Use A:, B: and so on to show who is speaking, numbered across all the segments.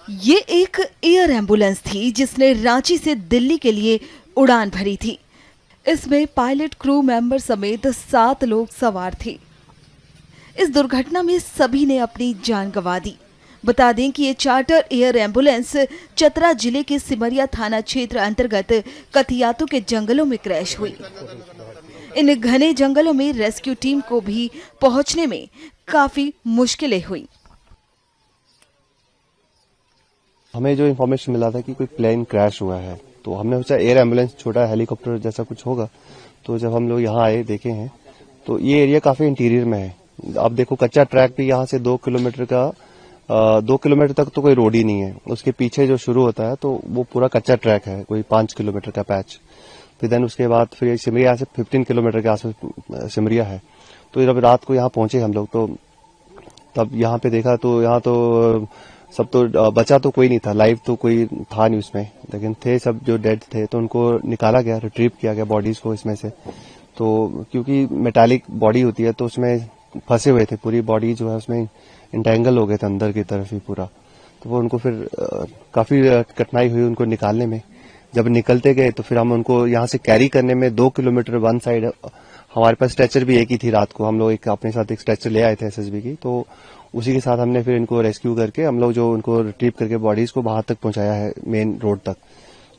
A: ये एक air ambulance थी जिसने रांची से दिल्ली के लिए उड़ान भरी थी। इसमें पायलट, क्रू मेंबर समेत 7 लोग सवार थे। इस दुर्घटना में सभी ने अपनी जान गंवा दी। बता दें कि ये चार्टर एयर एम्बुलेंस चतरा जिले के सिमरिया थाना क्षेत्र अंतर्गत कथियातू के जंगलों में क्रैश हुई। इन घने जंगलों में रेस्क्यू टीम को भी पहुंचने में काफी मुश्किलें हुई।
B: हमें जो इन्फॉर्मेशन मिला था कि कोई प्लेन क्रैश हुआ है, तो हमने सोचा एयर एम्बुलेंस, छोटा हेलीकॉप्टर जैसा कुछ होगा। तो जब हम लोग यहाँ आए, देखे हैं, तो ये एरिया काफी इंटीरियर में है। आप देखो, कच्चा ट्रैक भी यहाँ से 2 किलोमीटर का 2 किलोमीटर तक तो कोई रोड ही नहीं है। उसके पीछे जो शुरू होता है तो वो पूरा कच्चा ट्रैक है, कोई 5 किलोमीटर का पैच। फिर देन उसके बाद फिर सिमरिया से 15 किलोमीटर के आसपास सिमरिया है। तो जब रात को यहाँ पहुंचे हम लोग, तो तब यहाँ पे देखा तो यहाँ तो सब तो बचा तो कोई नहीं था, लाइव तो कोई था नहीं उसमें, लेकिन थे सब जो डेड थे, तो उनको निकाला गया, रिट्रीव किया गया बॉडीज को इसमें से। तो क्योंकि मेटालिक बॉडी होती है तो उसमें फंसे हुए थे, पूरी बॉडी जो है उसमें इंटेंगल हो गए थे अंदर की तरफ ही पूरा। तो वो उनको फिर काफी कठिनाई हुई उनको निकालने में। जब निकलते गए तो फिर हम उनको यहाँ से कैरी करने में 2 किलोमीटर वन साइड, हमारे पास स्ट्रेचर भी एक ही थी। रात को हम लोग अपने साथ एक स्ट्रेचर ले आए थे एसएसबी की, तो उसी के साथ हमने फिर इनको रेस्क्यू करके हम लोग जो उनको रिट्रीव करके बॉडीज को बाहर तक पहुंचाया है, मेन रोड तक।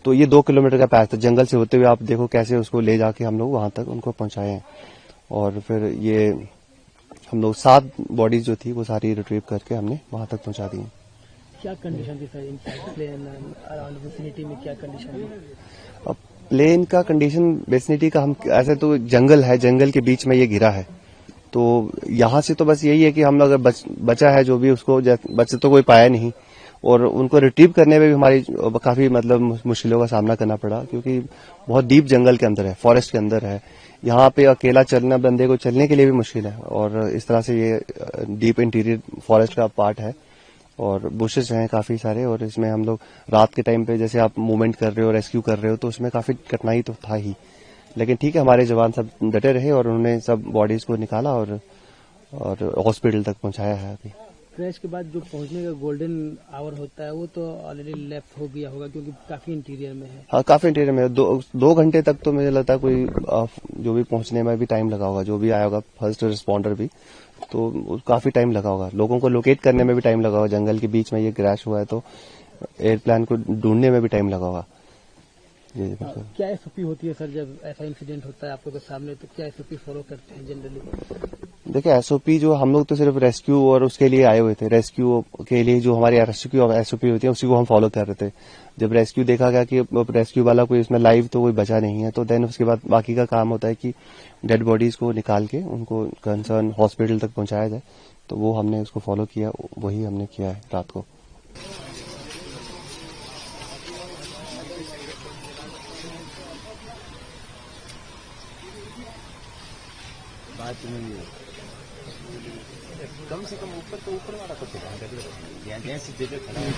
B: तो ये 2 किलोमीटर का पैच था, जंगल से होते हुए आप देखो कैसे उसको ले जाके हम लोग वहां तक उनको पहुंचाए हैं। और फिर ये हम लोग 7 बॉडीज जो थी वो सारी रिट्रीव करके हमने वहां तक पहुंचा दी।
C: क्या कंडीशन थी sir inside plane around vicinity में, क्या कंडीशन थी?
B: अब प्लेन का कंडीशन विसिनिटी का, हम ऐसे तो जंगल है, जंगल के बीच में ये गिरा है, तो यहाँ से तो बस यही है कि हम लोग अगर बचा है जो भी, उसको बच तो कोई पाया नहीं। और उनको रिट्रीव करने में भी हमारी काफी मुश्किलों का सामना करना पड़ा, क्योंकि बहुत डीप जंगल के अंदर है, फॉरेस्ट के अंदर है। यहाँ पे अकेला चलना, बंदे को चलने के लिए भी मुश्किल है। और इस तरह से ये डीप इंटीरियर फॉरेस्ट का पार्ट है और बुशेस हैं काफी सारे। और इसमें हम लोग रात के टाइम पे जैसे आप मूवमेंट कर रहे हो, रेस्क्यू कर रहे हो, तो उसमें काफी कठिनाई तो था ही। लेकिन ठीक है, हमारे जवान सब डटे रहे और उन्होंने सब बॉडीज को निकाला और हॉस्पिटल तक पहुंचाया है। अभी
C: क्रैश के बाद जो पहुंचने का गोल्डन आवर होता है वो तो ऑलरेडी लेफ्ट हो गया होगा, क्योंकि काफी इंटीरियर में है।
B: हाँ, काफी इंटीरियर में है। 2 घंटे तक तो मुझे लगता है कोई जो भी पहुंचने में भी टाइम लगा होगा, जो भी आया होगा, फर्स्ट रिस्पॉन्डर भी, तो काफी टाइम लगा होगा। लोगों को लोकेट करने में भी टाइम लगा होगा, जंगल के बीच में ये क्रैश हुआ है, तो एयरप्लेन को ढूंढने में भी टाइम लगा होगा।
C: क्या एसओपी होती है सर जब ऐसा इंसिडेंट होता है आप लोगों के सामने, तो क्या एसओपी फॉलो करते हैं जनरली?
B: देखिए, एसओपी जो हम लोग तो सिर्फ रेस्क्यू और उसके लिए आए हुए थे। रेस्क्यू के लिए जो हमारी रेस्क्यू एसओपी होती है उसी को हम फॉलो कर रहे थे। जब रेस्क्यू देखा गया कि रेस्क्यू वाला कोई इसमें लाइव तो कोई बचा नहीं है, तो देन उसके बाद बाकी का काम होता है कि डेड बॉडीज को निकाल के उनको कंसर्न हॉस्पिटल तक पहुंचाया जाए। तो वो हमने उसको फॉलो किया, वही हमने किया है रात को।
D: कम से कम ऊपर तो ऊपर वाला तो यहाँ जैसी जगह खड़ा है।